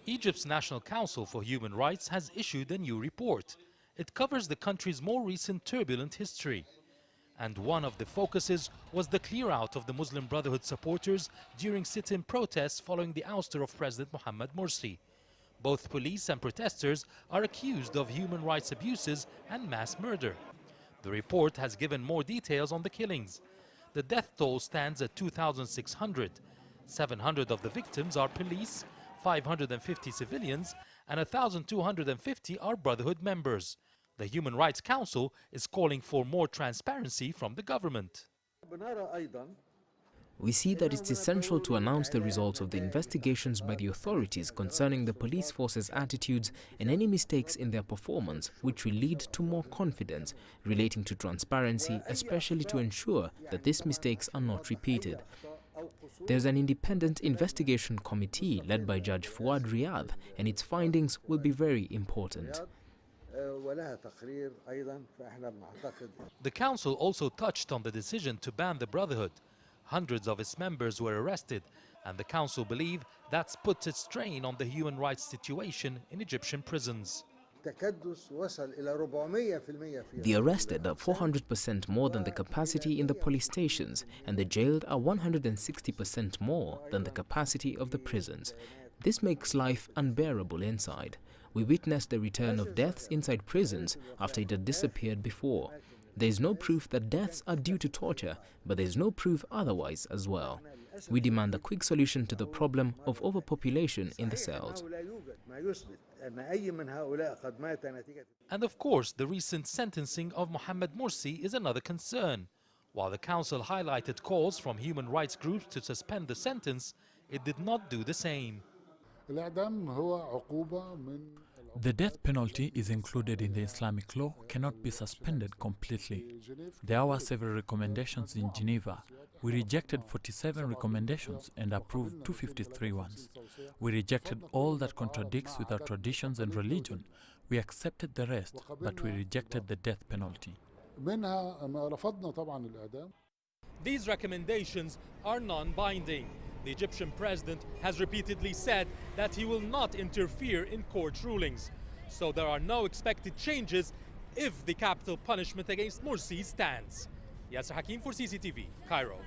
Egypt's National Council for Human Rights has issued a new report. It covers the country's more recent turbulent history. And one of the focuses was the clear-out of the Muslim Brotherhood supporters during sit-in protests following the ouster of President Mohamed Morsi. Both police and protesters are accused of human rights abuses and mass murder. The report has given more details on the killings. The death toll stands at 2,600. 700 of the victims are police, 550 civilians, and 1,250 are Brotherhood members. The Human Rights Council is calling for more transparency from the government. We see that it's essential to announce the results of the investigations by the authorities concerning the police force's attitudes and any mistakes in their performance, which will lead to more confidence relating to transparency, especially to ensure that these mistakes are not repeated. There's an independent investigation committee led by Judge Fuad Riyadh, and its findings will be very important. The council also touched on the decision to ban the Brotherhood. Hundreds of its members were arrested, and the council believe that's put its strain on the human rights situation in Egyptian prisons. The arrested are 400% more than the capacity in the police stations, and the jailed are 160% more than the capacity of the prisons. This makes life unbearable inside. We witnessed the return of deaths inside prisons after it had disappeared before. There is no proof that deaths are due to torture, but there is no proof otherwise as well. We demand a quick solution to the problem of overpopulation in the cells. And of course, the recent sentencing of Mohamed Morsi is another concern. While the council highlighted calls from human rights groups to suspend the sentence, it did not do the same. The death penalty is included in the Islamic law, cannot be suspended completely. There were several recommendations in Geneva. We rejected 47 recommendations and approved 253 ones. We rejected all that contradicts with our traditions and religion. We accepted the rest, but we rejected the death penalty. These recommendations are non-binding. The Egyptian president has repeatedly said that he will not interfere in court rulings. So there are no expected changes if the capital punishment against Morsi stands. Yasser Hakim for CCTV, Cairo.